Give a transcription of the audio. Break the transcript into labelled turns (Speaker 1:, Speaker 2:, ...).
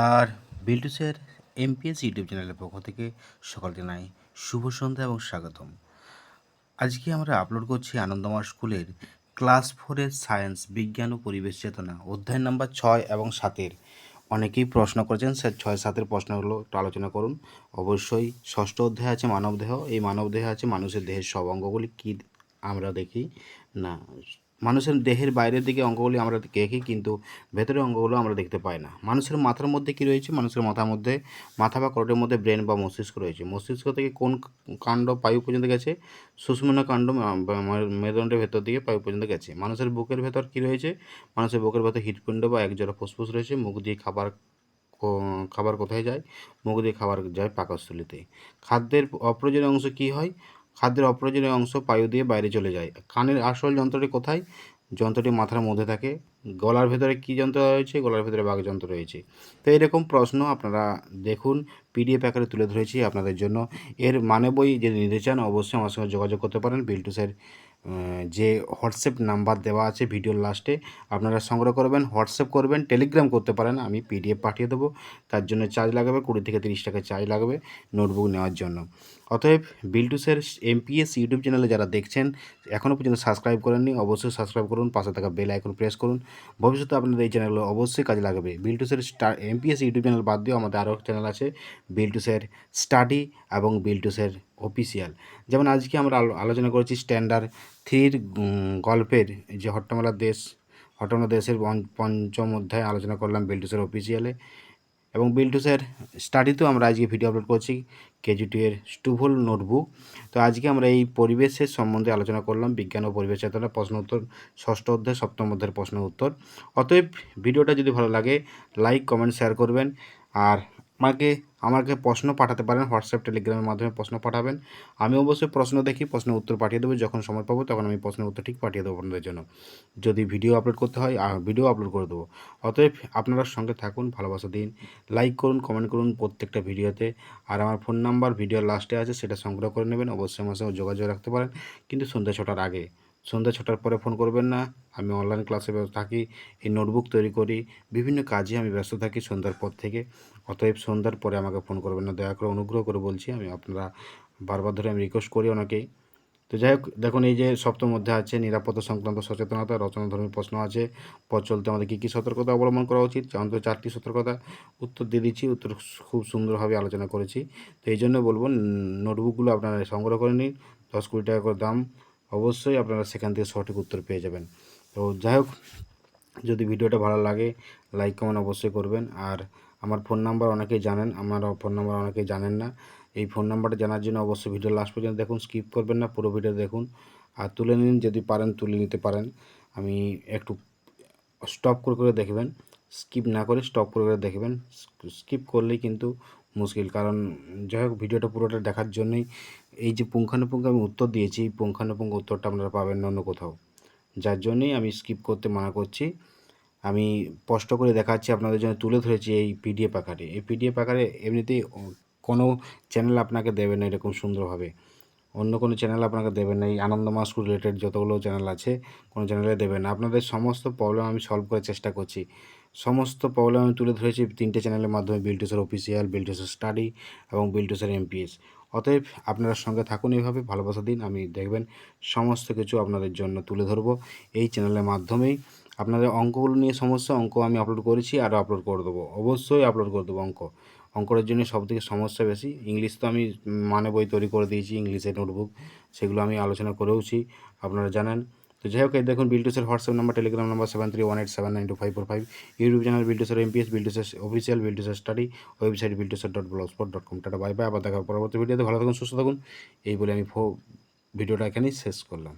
Speaker 1: আর বিল্টুসের amps YouTube চ্যানেলের পক্ষ থেকে সকলকে জানাই শুভ সন্ধ্যা এবং স্বাগতম। আজকে আমরা আপলোড করছি আনন্দমার স্কুলের ক্লাস 4-এর সায়েন্স বিজ্ঞান ও পরিবেশ চেতনা অধ্যায় নাম্বার 6 এবং 7-এর। অনেকেই প্রশ্ন করেছেন স্যার 6-7-এর প্রশ্নগুলো একটু আলোচনা করুন। অবশ্যই ষষ্ঠ অধ্যায় আছে মানবদেহ। এই মানবদেহে আছে মানুষের দেহের সব অঙ্গগুলি কী আমরা দেখি না, মানুষের দেহের বাইরের দিকে অঙ্গগুলি আমরা দেখি কিন্তু ভেতরের অঙ্গগুলো আমরা দেখতে পাই না। মানুষের মাথার মধ্যে কী রয়েছে? মানুষের মাথার মধ্যে মাথা বা করোটের মধ্যে ব্রেন বা মস্তিষ্ক রয়েছে। মস্তিষ্ক থেকে কোন কাণ্ড পায়ু পর্যন্ত গেছে? সুষুম্না কাণ্ড মেরুদণ্ডের ভেতর দিকে পায়ু পর্যন্ত গেছে। মানুষের বুকের ভেতর কী রয়েছে? মানুষের বুকের ভেতর হৃৎপিণ্ড বা একজোড়া ফুসফুস রয়েছে। মুখ দিয়ে খাবার কোথায় যায়? মুখ দিয়ে খাবার যায় পাকস্থলীতে। খাদ্যের অপ্রয়োজনীয় অংশ কী হয়? খাদ্যের অপ্রয়োজনীয় অংশ পায়ু দিয়ে বাইরে চলে যায়। কানের আসল যন্ত্রটি কোথায়? যন্ত্রটি মাথার মধ্যে থাকে। গলার ভেতরে কী যন্ত্র রয়েছে? গলার ভেতরে বাকযন্ত্র রয়েছে। তো এরকম প্রশ্ন আপনারা দেখুন, পিডিএফ আকারে তুলে ধরেছি আপনাদের জন্য। এর মানে বই যদি নিতে চান অবশ্যই আমার সঙ্গে যোগাযোগ করতে পারেন। বিল্টুসের যে হোয়াটসঅ্যাপ নাম্বার দেওয়া আছে ভিডিওর লাস্টে, আপনারা সংগ্রহ করবেন, হোয়াটসঅ্যাপ করবেন, টেলিগ্রাম করতে পারেন, আমি পিডিএফ পাঠিয়ে দেবো। তার জন্য চার্জ লাগবে 20 থেকে 30 টাকা চার্জ লাগবে নোটবুক নেওয়ার জন্য। অতএব বিল্টুসের এমপিএস ইউটিউব চ্যানেলে যারা দেখছেন এখনও পর্যন্ত সাবস্ক্রাইব করেননি অবশ্যই সাবস্ক্রাইব করুন, পাশে থাকা বেল আইকন প্রেস করুন। ভবিষ্যতে আপনাদের এই চ্যানেলগুলো অবশ্যই কাজে লাগবে। বিল্টুসের এমপিএস ইউটিউব চ্যানেল বাদ দিয়েও আমাদের আরও চ্যানেল আছে, বিল্টুসের স্টাডি এবং বিল্টুসের অফিসিয়াল। যেমন আজকে আমরা আলোচনা করেছি স্ট্যান্ডার্ড 3-র গল্পের যে হট্টমালার দেশের পঞ্চম অধ্যায় আলোচনা করলাম বিল্টুসের অফিসিয়ালে। এবং বিল্টুসের স্টাডিতেও আমরা আজকে ভিডিও আপলোড করছি কেজি 2 এর স্টুভল নোটবুক। তো আজকে আমরা এই পরিবেশের সম্বন্ধে আলোচনা করলাম, বিজ্ঞান ও পরিবেশ চেতনা প্রশ্ন উত্তর, ষষ্ঠ অধ্যায় সপ্তম অধ্যায়ের প্রশ্ন উত্তর। অতএব ভিডিওটা যদি ভালো লাগে লাইক কমেন্ট শেয়ার করবেন। আর আমাকে প্রশ্ন পাঠাতে পারেন, হোয়াটসঅ্যাপ টেলিগ্রামের মাধ্যমে প্রশ্ন পাঠাবেন। আমি অবশ্যই প্রশ্ন দেখি, প্রশ্নের উত্তর পাঠিয়ে দেবো। যখন সময় পাবো তখন আমি প্রশ্নের উত্তর ঠিক পাঠিয়ে দেবো আপনাদের জন্য। যদি ভিডিও আপলোড করতে হয় ভিডিও আপলোড করে দেবো। অতএব আপনারা সঙ্গে থাকুন, ভালোবাসা দিন, লাইক করুন, কমেন্ট করুন প্রত্যেকটা ভিডিওতে। আর আমার ফোন নাম্বার ভিডিওর লাস্টে আছে, সেটা সংগ্রহ করে নেবেন। অবশ্যই আমার সঙ্গে যোগাযোগ রাখতে পারেন, কিন্তু সন্ধ্যা 6টার আগে। সন্ধ্যা 6টার পরে ফোন করবেন না। আমি অনলাইন ক্লাসে ব্যস্ত থাকি, এই নোটবুক তৈরি করি, বিভিন্ন কাজে আমি ব্যস্ত থাকি সন্ধ্যার পর থেকে। অতএব সন্ধ্যার পরে আমাকে ফোন করবেন না, দয়া করে অনুগ্রহ করে বলছি। আপনারা বারবার ধরে আমি রিকোয়েস্ট করি অনেকেই। তো যাই হোক, দেখুন এই যে সপ্তম মধ্যে আছে নিরাপত্তা সংক্রান্ত সচেতনতা, রচনাধর্মী প্রশ্ন আছে, পথ চলতে আমাদের কী কী সতর্কতা অবলম্বন করা উচিত, অন্তত 4টি সতর্কতা উত্তর দিয়ে দিচ্ছি। উত্তর খুব সুন্দরভাবে আলোচনা করেছি। তো এই জন্য বলবো নোটবুকগুলো আপনারা সংগ্রহ করে নিন, 10-20 টাকা করে দাম। অবশ্যই আপনারা সেখান থেকে সঠিক উত্তর পেয়ে যাবেন। তো যাই হোক, যদি ভিডিওটা ভালো লাগে লাইক কমেন্ট অবশ্যই করবেন। আর আমার ফোন নাম্বার অনেকেই জানেন, আমার ফোন নাম্বার অনেকেই জানেন না। এই ফোন নাম্বারটা জানার জন্য অবশ্যই ভিডিও লাস্ট পর্যন্ত দেখুন, স্কিপ করবেন না, পুরো ভিডিও দেখুন। আর তুলে নিন, যদি পারেন তুলে নিতে পারেন। আমি একটু স্টপ করে দেখবেন, স্কিপ না করে স্টপ করে দেখবেন। স্কিপ করলেই কিন্তু মুশকিল, কারণ যাই হোক ভিডিওটা পুরোটা দেখার জন্যই এই যে পুঙ্খানুপুঙ্খ আমি উত্তর দিয়েছি, এই পুঙ্খানুপুঙ্খ উত্তরটা আপনারা পাবেন না অন্য কোথাও। যার জন্যই আমি স্কিপ করতে মানা করছি। আমি স্পষ্ট করে দেখাচ্ছি, আপনাদের জন্য তুলে ধরেছি এই পিডিএফ আকারে। এই পিডিএফ আকারে এমনিতেই কোনো চ্যানেল আপনাকে দেবে না এরকম সুন্দরভাবে, অন্য কোনো চ্যানেল আপনাকে দেবে না। এই আনন্দমা স্কুল রিলেটেড যতগুলো চ্যানেল আছে কোনো চ্যানেলে দেবে না। আপনাদের সমস্ত প্রবলেম আমি সলভ করার চেষ্টা করছি। সমস্ত প্রবলেম আমি তুলে ধরেছি 3টে চ্যানেলের মাধ্যমে, বিল্টুসের অফিসিয়াল, বিল্টুসের স্টাডি এবং বিল্টুসের এমপিএস। অতএব আপনারা সঙ্গে থাকুন, এইভাবে ভালোবাসা দিন, আমি দেখবেন সমস্ত কিছু আপনাদের জন্য তুলে ধরবো এই চ্যানেলের মাধ্যমেই। আপনাদের অঙ্কগুলো নিয়ে সমস্যা, অঙ্ক আমি আপলোড করেছি, আরও আপলোড করে দেবো, অবশ্যই আপলোড করে দেবো। অঙ্কটার জন্য সবথেকে সমস্যা বেশি। ইংলিশ তো আমি মানে বই তৈরি করে দিয়েছি, ইংলিশের নোটবুক, সেগুলো আমি আলোচনা করেওছি, আপনারা জানেন। তো যাই হোক, এই দেখুন বিল্টুসের WhatsApp number, Telegram number 7318792545, YouTube channel বিল্টুসের এমপিএস, বিল্টুসের অফিসিয়াল, বিল্টুসের study, website biltuser.blogspot.com। Ta ta, bye bye, আবার দেখা পরবর্তী ভিডিওতে। ভালো থাকুন, সুস্থ থাকুন, এই বলে আমি ভিডিওটা এখানেই শেষ করলাম।